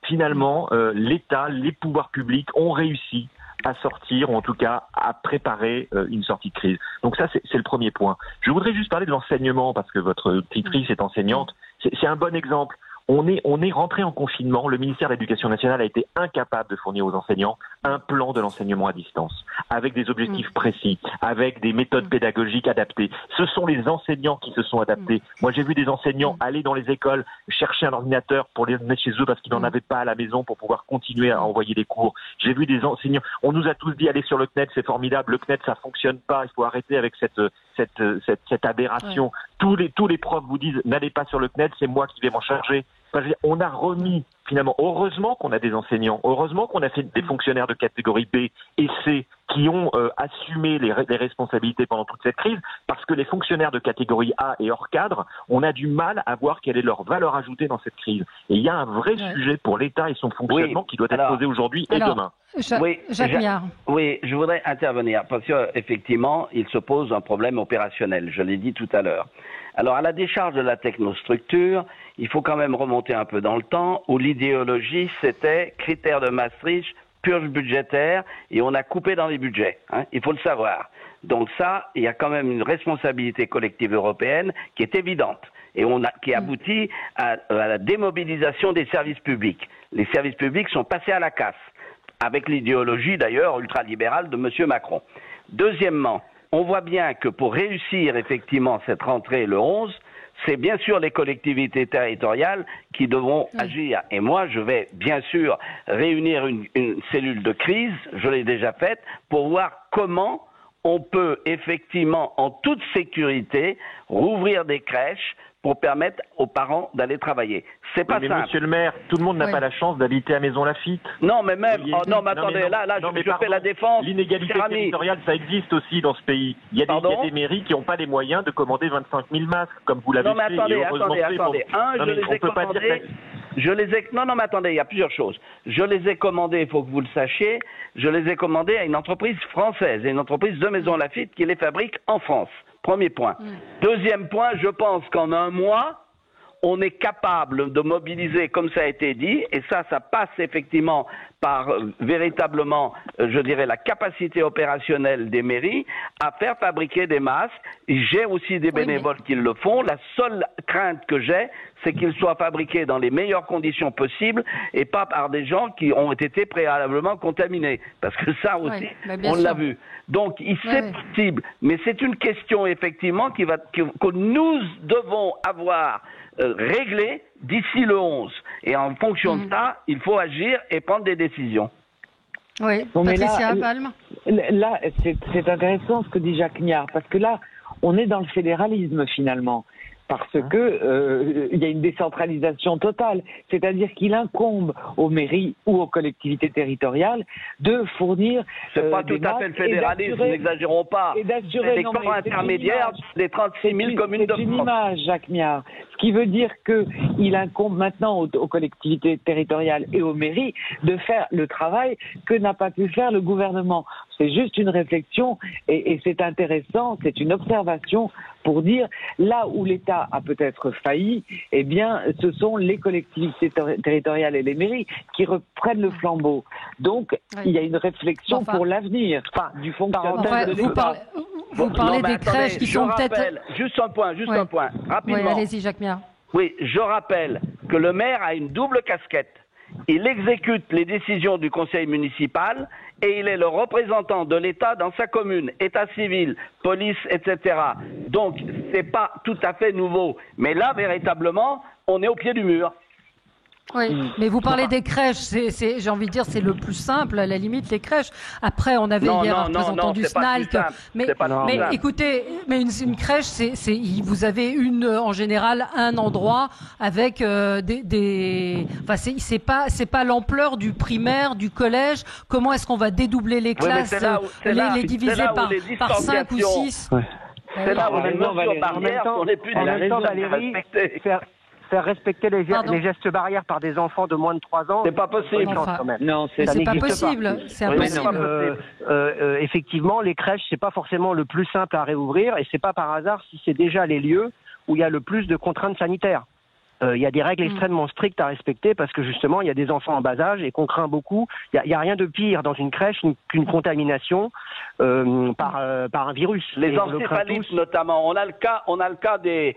finalement, l'État, les pouvoirs publics ont réussi à sortir, ou en tout cas à préparer une sortie de crise. Donc ça, c'est le premier point. Je voudrais juste parler de l'enseignement, parce que votre tutrice est enseignante. C'est un bon exemple. On est rentré en confinement. Le ministère de l'Éducation nationale a été incapable de fournir aux enseignants un plan de l'enseignement à distance, avec des objectifs précis, avec des méthodes pédagogiques adaptées. Ce sont les enseignants qui se sont adaptés. Moi, j'ai vu des enseignants aller dans les écoles chercher un ordinateur pour les mettre chez eux parce qu'ils n'en avaient pas à la maison pour pouvoir continuer à envoyer des cours. J'ai vu des enseignants. On nous a tous dit allez sur le CNED, c'est formidable. Le CNED, ça fonctionne pas. Il faut arrêter avec cette aberration. Tous les profs vous disent n'allez pas sur le CNED, c'est moi qui vais m'en charger. On a remis, finalement, heureusement qu'on a des enseignants, heureusement qu'on a fait des fonctionnaires de catégorie B et C qui ont assumé les responsabilités pendant toute cette crise, parce que les fonctionnaires de catégorie A et hors cadre, on a du mal à voir quelle est leur valeur ajoutée dans cette crise. Et il y a un vrai sujet pour l'État et son fonctionnement qui doit être posé aujourd'hui et demain. Jacques Miard. Oui, je voudrais intervenir, parce qu'effectivement, il se pose un problème opérationnel, je l'ai dit tout à l'heure. Alors, à la décharge de la technostructure, il faut quand même remonter un peu dans le temps, où l'idéologie, c'était critères de Maastricht, purge budgétaire, et on a coupé dans les budgets. Il faut le savoir. Donc ça, il y a quand même une responsabilité collective européenne qui est évidente, et qui aboutit à la démobilisation des services publics. Les services publics sont passés à la casse, avec l'idéologie d'ailleurs ultralibérale de M. Macron. Deuxièmement, on voit bien que pour réussir effectivement cette rentrée le 11, c'est bien sûr les collectivités territoriales qui devront agir. Et moi, je vais bien sûr réunir une cellule de crise, je l'ai déjà faite, pour voir comment on peut effectivement, en toute sécurité, rouvrir des crèches pour permettre aux parents d'aller travailler. C'est pas simple. Monsieur le maire, tout le monde n'a pas la chance d'habiter à Maison Lafitte. Non, mais même... non, mais attendez, je fais la défense. L'inégalité territoriale, ça existe aussi dans ce pays. Il y a des mairies qui n'ont pas les moyens de commander 25 000 masques, comme vous l'avez fait. Non, mais attendez. Non, mais attendez, il y a plusieurs choses. Je les ai commandés, il faut que vous le sachiez, je les ai commandés à une entreprise française, une entreprise de Maison Lafitte qui les fabrique en France. Premier point. Deuxième point, je pense qu'en un mois, on est capable de mobiliser, comme ça a été dit, et ça passe effectivement par véritablement, je dirais, la capacité opérationnelle des mairies à faire fabriquer des masques. J'ai aussi des bénévoles qui le font. La seule crainte que j'ai, c'est qu'ils soient fabriqués dans les meilleures conditions possibles et pas par des gens qui ont été préalablement contaminés. Parce que ça aussi, on l'a vu. Donc, c'est possible. Mais c'est une question, effectivement, que nous devons avoir réglée d'ici le 11. Et en fonction de ça, il faut agir et prendre des décisions. Oui, Patricia Palme. Là, c'est intéressant ce que dit Jacques Miard, parce que là, on est dans le fédéralisme, finalement. Parce que il y a une décentralisation totale, c'est-à-dire qu'il incombe aux mairies ou aux collectivités territoriales de fournir. C'est pas tout à fait le fédéralisme, n'exagérons pas. Et d'assurer les corps intermédiaires des 36 000 communes de France. C'est une image, Jacques Miard. Ce qui veut dire qu'il incombe maintenant aux collectivités territoriales et aux mairies de faire le travail que n'a pas pu faire le gouvernement. C'est juste une réflexion et c'est intéressant, c'est une observation pour dire là où l'État a peut-être failli, eh bien, ce sont les collectivités territoriales et les mairies qui reprennent le flambeau. Donc, il y a une réflexion pour l'avenir du fonctionnement de l'État. Vous parlez des crèches qui sont peut-être... Juste un point, rapidement. Oui, allez-y, Jacques Miard. Oui, je rappelle que le maire a une double casquette. Il exécute les décisions du conseil municipal et il est le représentant de l'État dans sa commune, État civil, police, etc. Donc, c'est pas tout à fait nouveau. Mais là, véritablement, on est au pied du mur. Oui, mais vous parlez des crèches, j'ai envie de dire, c'est le plus simple, à la limite, les crèches. Après, on avait hier un représentant du SNALC. Mais écoutez, mais une crèche, vous avez en général, un endroit avec enfin, c'est pas l'ampleur du primaire, du collège. Comment est-ce qu'on va dédoubler les classes, les diviser par 5 ou 6? C'est là où les mesures barrières sont les plus difficiles à respecter. faire respecter les gestes barrières par des enfants de moins de 3 ans. C'est pas possible. Quand même. Non, c'est pas possible. C'est impossible. Effectivement, les crèches, c'est pas forcément le plus simple à réouvrir, et c'est pas par hasard si c'est déjà les lieux où il y a le plus de contraintes sanitaires. Il y a des règles extrêmement strictes à respecter parce que justement il y a des enfants en bas âge et qu'on craint beaucoup. Il y a rien de pire dans une crèche qu'une contamination par un virus. Les encéphalites notamment. On a le cas des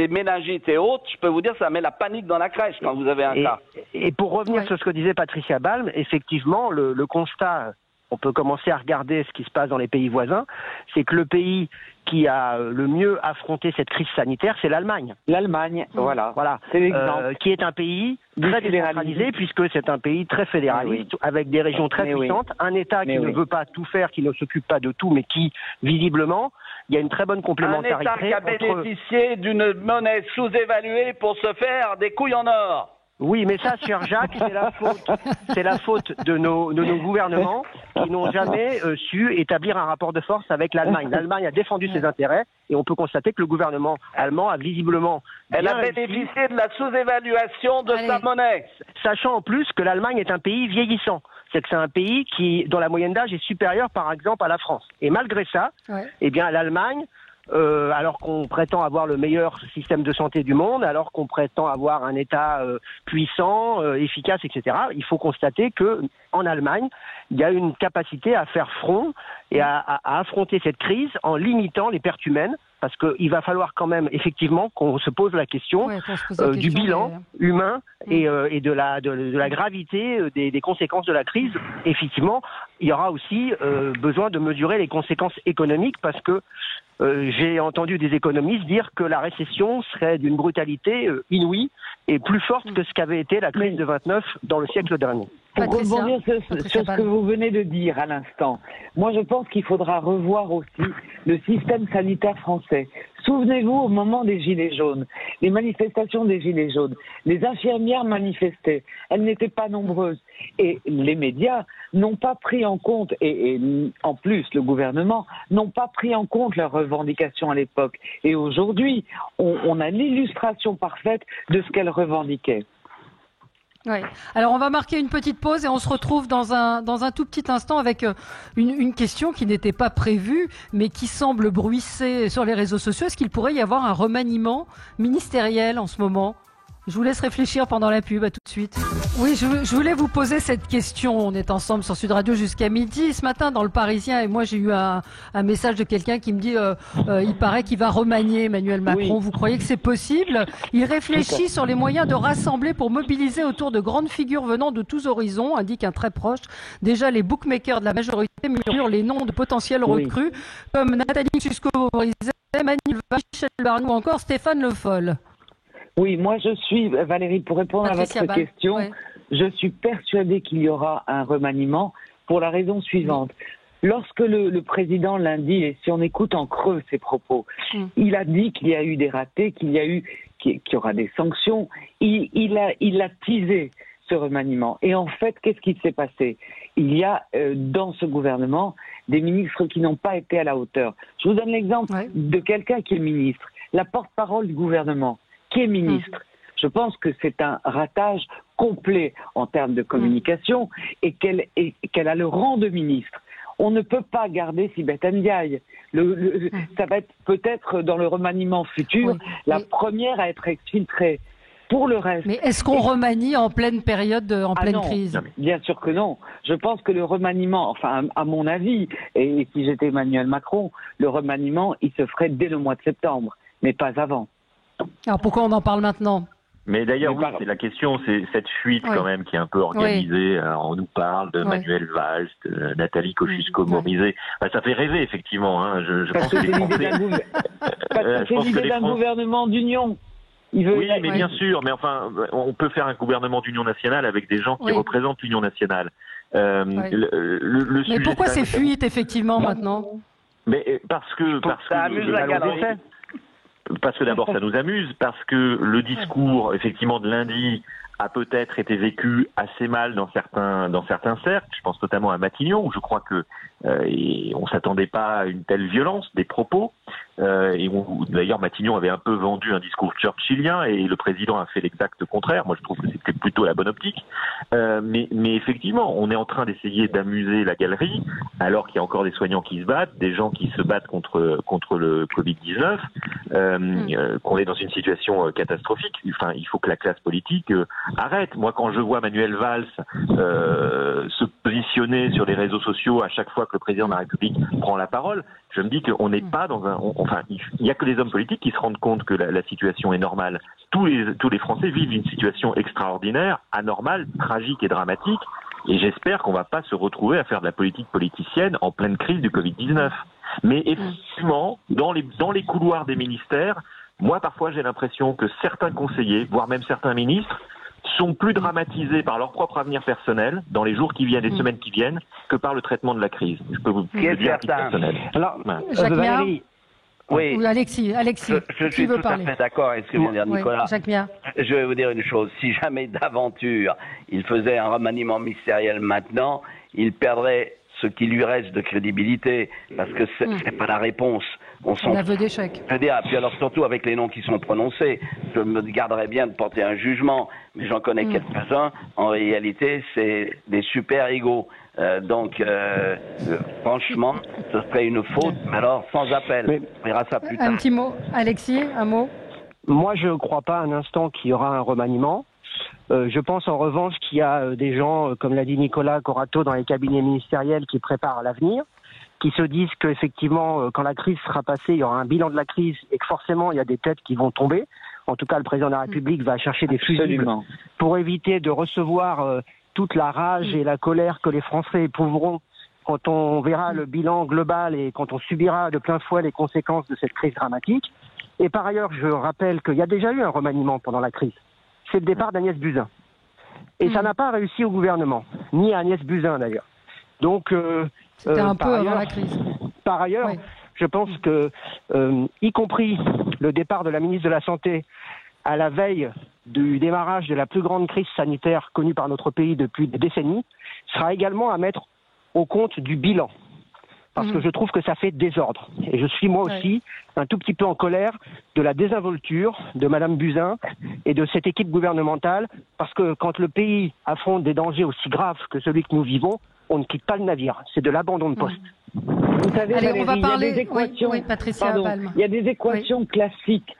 méningites et autres. Je peux vous dire, ça met la panique dans la crèche quand vous avez un cas. Et pour revenir sur ce que disait Patricia Balme, effectivement le constat, on peut commencer à regarder ce qui se passe dans les pays voisins, c'est que le pays qui a le mieux affronté cette crise sanitaire, c'est l'Allemagne. L'Allemagne, voilà. C'est l'exemple. Qui est un pays très décentralisé, puisque c'est un pays très fédéraliste, avec des régions très puissantes, un État qui ne veut pas tout faire, qui ne s'occupe pas de tout, mais qui, visiblement, il y a une très bonne complémentarité. Un État qui a bénéficié d'une monnaie sous-évaluée pour se faire des couilles en or. Oui, mais ça, cher Jacques, c'est la faute de nos gouvernements qui n'ont jamais su établir un rapport de force avec l'Allemagne. L'Allemagne a défendu ses intérêts et on peut constater que le gouvernement allemand a visiblement... Elle a bénéficié de la sous-évaluation de sa monnaie. Sachant en plus que l'Allemagne est un pays vieillissant. C'est que c'est un pays dont la moyenne d'âge est supérieure, par exemple, à la France. Et malgré ça, eh bien, l'Allemagne... alors qu'on prétend avoir le meilleur système de santé du monde, alors qu'on prétend avoir un État puissant, efficace, etc., il faut constater que en Allemagne, il y a une capacité à faire front et à affronter cette crise en limitant les pertes humaines, parce qu'il va falloir quand même effectivement qu'on se pose la question du bilan humain et de la gravité des conséquences de la crise. Effectivement, il y aura aussi besoin de mesurer les conséquences économiques, parce que j'ai entendu des économistes dire que la récession serait d'une brutalité inouïe et plus forte que ce qu'avait été la crise de 29 dans le siècle dernier. Pour rebondir sur ce que vous venez de dire à l'instant, moi je pense qu'il faudra revoir aussi le système sanitaire français. Souvenez-vous, au moment des Gilets jaunes, les manifestations des Gilets jaunes, les infirmières manifestaient, elles n'étaient pas nombreuses. Et les médias n'ont pas pris en compte, et en plus le gouvernement, n'ont pas pris en compte leurs revendications à l'époque. Et aujourd'hui, on a l'illustration parfaite de ce qu'elles revendiquaient. Oui. Alors on va marquer une petite pause et on se retrouve dans un tout petit instant avec une question qui n'était pas prévue mais qui semble bruisser sur les réseaux sociaux. Est-ce qu'il pourrait y avoir un remaniement ministériel en ce moment ? Je vous laisse réfléchir pendant la pub, à tout de suite. Oui, je voulais vous poser cette question. On est ensemble sur Sud Radio jusqu'à midi. Ce matin, dans le Parisien, et moi j'ai eu un message de quelqu'un qui me dit il paraît qu'il va remanier Emmanuel Macron. Oui. Vous croyez que c'est possible ? Il réfléchit sur les moyens de rassembler pour mobiliser autour de grandes figures venant de tous horizons, indique un très proche. Déjà, les bookmakers de la majorité murmurent les noms de potentiels recrues, comme Nathalie Tusco-Morizet, Emmanuel Michel Barnier ou encore Stéphane Le Foll. Oui, moi je suis, Valérie, pour répondre à votre question, je suis persuadée qu'il y aura un remaniement pour la raison suivante. Lorsque le président lundi, et si on écoute en creux ses propos, il a dit qu'il y a eu des ratés, qu'il y aura des sanctions, il a teasé ce remaniement. Et en fait, qu'est-ce qui s'est passé ? Il y a dans ce gouvernement des ministres qui n'ont pas été à la hauteur. Je vous donne l'exemple de quelqu'un qui est ministre, la porte-parole du gouvernement, qui est ministre. Je pense que c'est un ratage complet en termes de communication et qu'elle a le rang de ministre. On ne peut pas garder Sibeth Ndiaye. Ça va être peut-être dans le remaniement futur la première à être exfiltrée. Pour le reste... Mais est-ce qu'on remanie en pleine période, pleine crise ? Non, bien sûr que non. Je pense que le remaniement, enfin à mon avis, et si j'étais Emmanuel Macron, le remaniement, il se ferait dès le mois de septembre, mais pas avant. Alors pourquoi on en parle maintenant ? Mais d'ailleurs, c'est la question, c'est cette fuite quand même qui est un peu organisée. Alors, on nous parle de Manuel Valls, de Nathalie Kosciusko-Morizet. Bah, ça fait rêver, effectivement. Hein. Je pense que les Français... c'est l'idée d'un gouvernement d'union. Oui, mais bien sûr. Mais enfin, on peut faire un gouvernement d'union nationale avec des gens qui représentent l'union nationale. Mais pourquoi ces fuites, effectivement, maintenant ? Mais parce que ça amuse la galerie. Parce que d'abord ça nous amuse, parce que le discours effectivement de lundi a peut-être été vécu assez mal dans certains cercles. Je pense notamment à Matignon, où je crois que on s'attendait pas à une telle violence des propos. et d'ailleurs Matignon avait un peu vendu un discours churchillien et le président a fait l'exact contraire. Moi je trouve que c'était plutôt la bonne optique. Mais effectivement, on est en train d'essayer d'amuser la galerie alors qu'il y a encore des soignants qui se battent, des gens qui se battent contre le Covid-19, qu'on est dans une situation catastrophique. Enfin, il faut que la classe politique arrête. Moi, quand je vois Manuel Valls se positionner sur les réseaux sociaux à chaque fois que le président de la République prend la parole, je me dis qu'on n'est pas dans il n'y a que les hommes politiques qui se rendent compte que la situation est normale. Tous les Français vivent une situation extraordinaire, anormale, tragique et dramatique. Et j'espère qu'on ne va pas se retrouver à faire de la politique politicienne en pleine crise du Covid-19. Mais effectivement, dans les couloirs des ministères, moi parfois j'ai l'impression que certains conseillers, voire même certains ministres, sont plus dramatisés par leur propre avenir personnel dans les jours qui viennent, les semaines qui viennent, que par le traitement de la crise. Je peux vous le dire à titre personnel. Alors, Valérie, oui. Ou Alexis, je suis tout à fait d'accord avec ce que vient de dire Nicolas. Jacques Miard. Je vais vous dire une chose, si jamais d'aventure il faisait un remaniement ministériel maintenant, il perdrait ce qui lui reste de crédibilité, parce que c'est pas la réponse. On aveu d'échec. Je veux dire, puis alors surtout avec les noms qui sont prononcés, je me garderais bien de porter un jugement, mais j'en connais quelques-uns, en réalité c'est des super égaux. Donc, franchement, ce serait une faute, mais alors sans appel. Mais on verra ça plus tard. Un petit mot, Alexis, un mot. Moi, je ne crois pas un instant qu'il y aura un remaniement. Je pense en revanche qu'il y a des gens, comme l'a dit Nicolas Corato, dans les cabinets ministériels qui préparent l'avenir, qui se disent qu'effectivement, quand la crise sera passée, il y aura un bilan de la crise et que forcément, il y a des têtes qui vont tomber. En tout cas, le président de la République va chercher des fusibles pour éviter de recevoir toute la rage et la colère que les Français éprouveront quand on verra le bilan global et quand on subira de plein fouet les conséquences de cette crise dramatique. Et par ailleurs, je rappelle qu'il y a déjà eu un remaniement pendant la crise. C'est le départ d'Agnès Buzyn. Et ça n'a pas réussi au gouvernement, ni à Agnès Buzyn d'ailleurs. Donc, c'était un peu avant la crise. Par ailleurs, je pense que, y compris le départ de la ministre de la Santé à la veille du démarrage de la plus grande crise sanitaire connue par notre pays depuis des décennies, sera également à mettre au compte du bilan. Parce que je trouve que ça fait désordre. Et je suis moi aussi un tout petit peu en colère de la désinvolture de Madame Buzyn et de cette équipe gouvernementale, parce que quand le pays affronte des dangers aussi graves que celui que nous vivons, on ne quitte pas le navire. C'est de l'abandon de poste. Vous savez, Valérie, on va parler. Il y a des équations, Patricia Palme. Il y a des équations classiques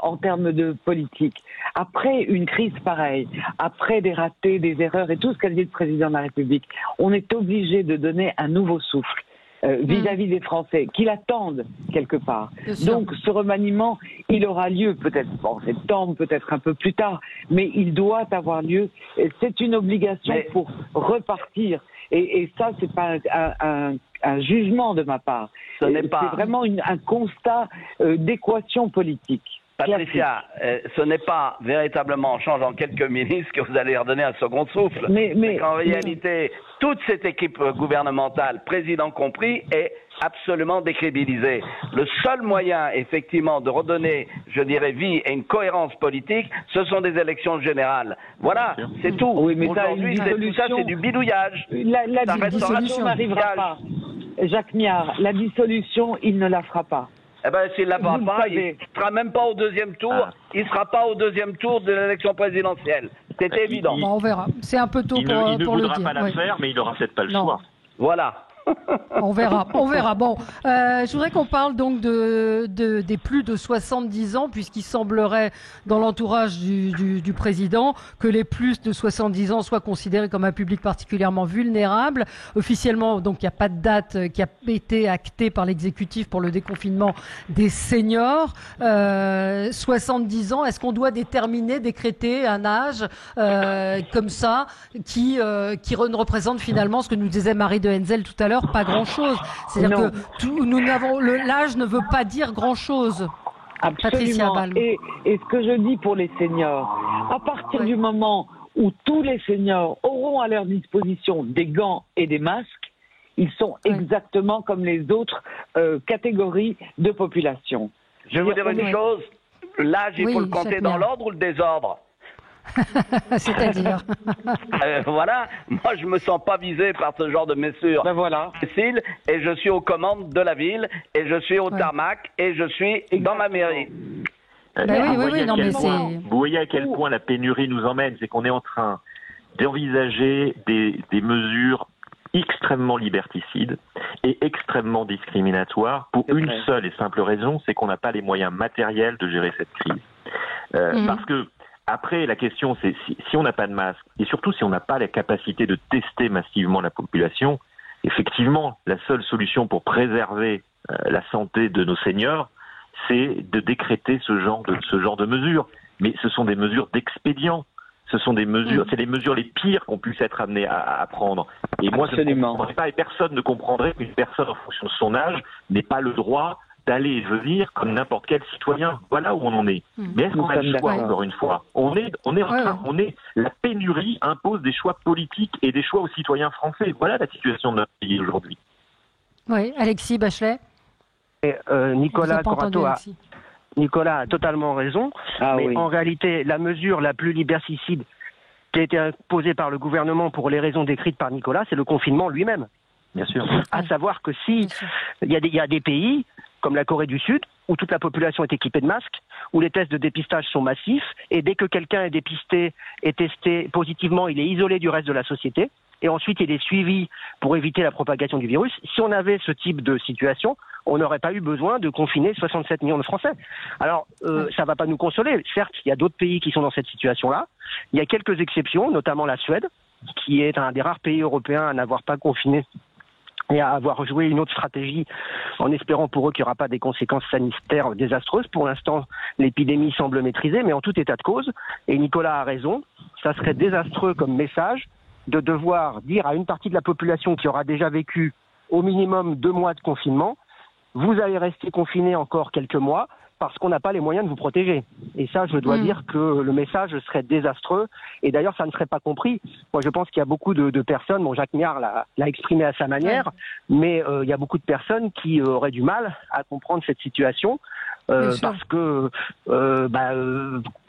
en termes de politique. Après une crise pareille, après des ratés, des erreurs et tout ce qu'a dit le président de la République, on est obligé de donner un nouveau souffle vis-à-vis des Français, qui l'attendent quelque part. Donc ce remaniement, il aura lieu peut-être en septembre, peut-être un peu plus tard, mais il doit avoir lieu. C'est une obligation pour repartir. Et ça, c'est pas un jugement de ma part. C'est vraiment un constat d'équation politique. Patricia, ce n'est pas véritablement en changeant quelques ministres que vous allez redonner un second souffle. Mais en réalité, toute cette équipe gouvernementale, président compris, est absolument décrédibilisée. Le seul moyen, effectivement, de redonner, je dirais, vie et une cohérence politique, ce sont des élections générales. Voilà, c'est tout. Oui, mais aujourd'hui, tout ça, c'est du bidouillage. La dissolution n'arrivera pas. Jacques Miard, la dissolution, il ne la fera pas. Eh bien, s'il ne la fera pas, il ne sera même pas au deuxième tour. Il ne sera pas au deuxième tour de l'élection présidentielle. C'est évident. On verra. C'est un peu tôt pour le dire. Il ne voudra pas la faire, mais il n'aura peut-être pas le choix. Voilà. On verra. Bon, je voudrais qu'on parle donc des plus de 70 ans, puisqu'il semblerait dans l'entourage du président que les plus de 70 ans soient considérés comme un public particulièrement vulnérable. Officiellement, donc, il n'y a pas de date qui a été actée par l'exécutif pour le déconfinement des seniors. 70 ans, est-ce qu'on doit décréter un âge comme ça qui ne représente finalement ce que nous disait Marie de Henzel tout à l'heure, pas grand-chose. C'est-à-dire que l'âge ne veut pas dire grand-chose. Absolument. Et ce que je dis pour les seniors, à partir du moment où tous les seniors auront à leur disposition des gants et des masques, ils sont exactement comme les autres catégories de population. Je vais vous dire une chose, l'âge, il faut le compter dans l'ordre ou le désordre? C'est-à-dire Voilà, moi je me sens pas visé par ce genre de mesures. Ben voilà. Et je suis aux commandes de la ville, et je suis au tarmac, et je suis dans ma mairie. Vous voyez à quel point la pénurie nous emmène, c'est qu'on est en train d'envisager des mesures extrêmement liberticides et extrêmement discriminatoires pour une seule et simple raison, c'est qu'on n'a pas les moyens matériels de gérer cette crise. Parce que après, la question, c'est si on n'a pas de masque, et surtout si on n'a pas la capacité de tester massivement la population, effectivement, la seule solution pour préserver la santé de nos seniors, c'est de décréter ce genre de mesures. Mais ce sont des mesures d'expédient. Ce sont des mesures, c'est les mesures les pires qu'on puisse être amené à prendre. Et moi, je ne comprendrais pas, et personne ne comprendrait qu'une personne, en fonction de son âge, n'ait pas le droit d'aller et venir comme n'importe quel citoyen. Voilà où on en est. Mais est-ce qu'on a le choix, encore une fois? La pénurie impose des choix politiques et des choix aux citoyens français. Voilà la situation de notre pays aujourd'hui. Oui, Alexis Bachelet. Nicolas a totalement raison, en réalité, la mesure la plus liberticide qui a été imposée par le gouvernement pour les raisons décrites par Nicolas, c'est le confinement lui-même. Bien sûr. À savoir que il y a des pays, comme la Corée du Sud, où toute la population est équipée de masques, où les tests de dépistage sont massifs, et dès que quelqu'un est dépisté et testé positivement, il est isolé du reste de la société, et ensuite il est suivi pour éviter la propagation du virus. Si on avait ce type de situation, on n'aurait pas eu besoin de confiner 67 millions de Français. Alors, ça va pas nous consoler. Certes, il y a d'autres pays qui sont dans cette situation-là. Il y a quelques exceptions, notamment la Suède, qui est un des rares pays européens à n'avoir pas confiné et à avoir joué une autre stratégie en espérant pour eux qu'il n'y aura pas des conséquences sanitaires désastreuses. Pour l'instant, l'épidémie semble maîtrisée, mais en tout état de cause, et Nicolas a raison, ça serait désastreux comme message de devoir dire à une partie de la population qui aura déjà vécu au minimum 2 mois de confinement, vous allez rester confiné encore quelques mois parce qu'on n'a pas les moyens de vous protéger. Et ça, je dois dire que le message serait désastreux. Et d'ailleurs, ça ne serait pas compris. Moi, je pense qu'il y a beaucoup de personnes, bon, Jacques Miard l'a exprimé à sa manière, mais il y a beaucoup de personnes qui auraient du mal à comprendre cette situation. Parce que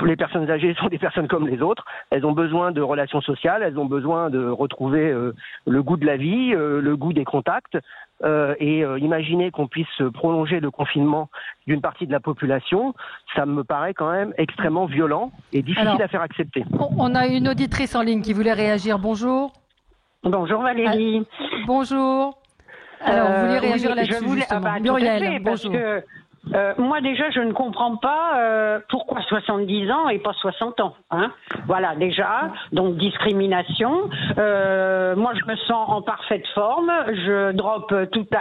les personnes âgées sont des personnes comme les autres. Elles ont besoin de relations sociales, elles ont besoin de retrouver le goût de la vie, le goût des contacts. Imaginer qu'on puisse prolonger le confinement d'une partie de la population, ça me paraît quand même extrêmement violent et difficile à faire accepter. On a une auditrice en ligne qui voulait réagir. Bonjour. Bonjour Valérie. Bonjour. Alors, vous vouliez réagir là-dessus, justement. Muriel, bonjour. Moi déjà je ne comprends pas pourquoi 70 ans et pas 60 ans. Hein, voilà déjà, donc discrimination. Moi je me sens en parfaite forme, je drop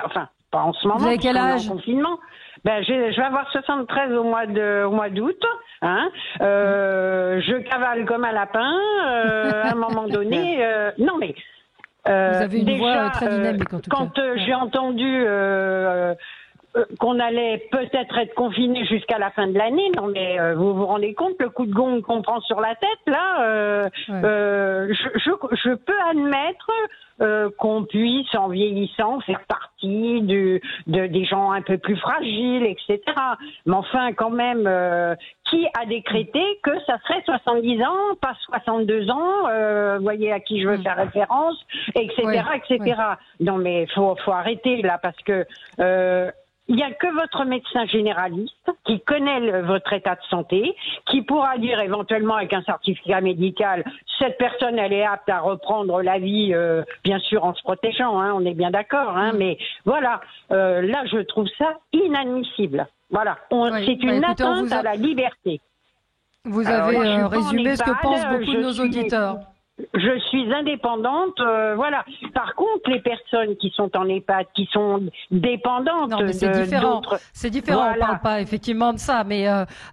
enfin pas en ce moment, vous avez quel âge? En confinement. Je vais avoir 73 au mois d'août. Hein, je cavale comme un lapin. À un moment donné, non mais vous avez une voix très dynamique en tout cas. Quand j'ai entendu qu'on allait peut-être être confiné jusqu'à la fin de l'année. Non, mais vous vous rendez compte le coup de gong qu'on prend sur la tête là. Je peux admettre qu'on puisse, en vieillissant, faire partie des gens un peu plus fragiles, etc. Mais enfin, quand même, qui a décrété que ça serait 70 ans, pas 62 ans, vous voyez à qui je veux faire référence, etc., etc. Non, mais faut arrêter là, parce que il n'y a que votre médecin généraliste qui connaît votre état de santé, qui pourra dire éventuellement avec un certificat médical, cette personne elle est apte à reprendre la vie, bien sûr en se protégeant, hein, on est bien d'accord, hein, mais voilà, là je trouve ça inadmissible. Voilà, c'est une atteinte à la liberté. Vous avez résumé ce que pensent beaucoup de nos auditeurs. Je suis indépendante, voilà. Par contre, les personnes qui sont en EHPAD, qui sont dépendantes, c'est différent. C'est différent. Voilà. On parle pas effectivement de ça, mais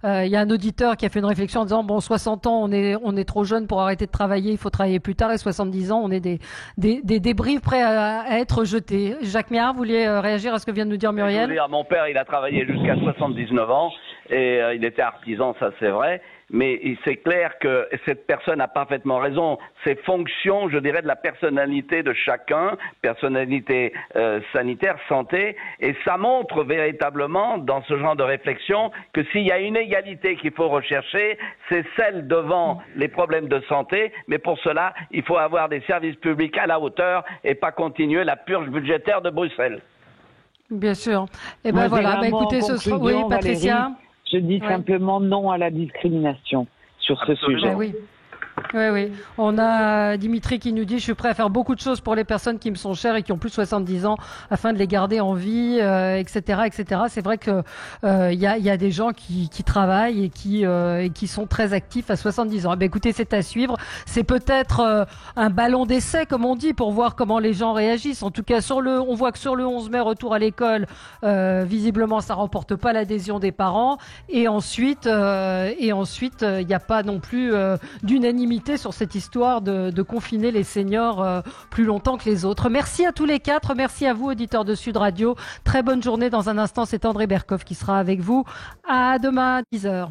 il y a un auditeur qui a fait une réflexion en disant 60 ans, on est trop jeune pour arrêter de travailler, il faut travailler plus tard, et 70 ans, on est des débris prêts à être jetés. Jacques Miard, vous vouliez réagir à ce que vient de nous dire Muriel? Mon père, il a travaillé jusqu'à 79 ans, et il était artisan, ça c'est vrai. Mais c'est clair que cette personne a parfaitement raison. C'est fonction, je dirais, de la personnalité de chacun, personnalité sanitaire, santé, et ça montre véritablement dans ce genre de réflexion que s'il y a une égalité qu'il faut rechercher, c'est celle devant les problèmes de santé, mais pour cela, il faut avoir des services publics à la hauteur et pas continuer la purge budgétaire de Bruxelles. Bien sûr. Et ben voilà, écoutez, ce sera... Oui, Patricia. Valérie, je dis simplement non à la discrimination sur ce sujet. Oui. Oui. On a Dimitri qui nous dit « Je suis prêt à faire beaucoup de choses pour les personnes qui me sont chères et qui ont plus de 70 ans afin de les garder en vie, etc. etc. » C'est vrai que il y a des gens qui travaillent et qui sont très actifs à 70 ans. Écoutez, c'est à suivre. C'est peut-être un ballon d'essai, comme on dit, pour voir comment les gens réagissent. En tout cas, on voit que sur le 11 mai, retour à l'école, visiblement, ça remporte pas l'adhésion des parents. Et ensuite, il n'y a pas non plus d'unanimité sur cette histoire de confiner les seniors plus longtemps que les autres. Merci à tous les quatre. Merci à vous, auditeurs de Sud Radio. Très bonne journée. Dans un instant, c'est André Berkoff qui sera avec vous. À demain à 10h.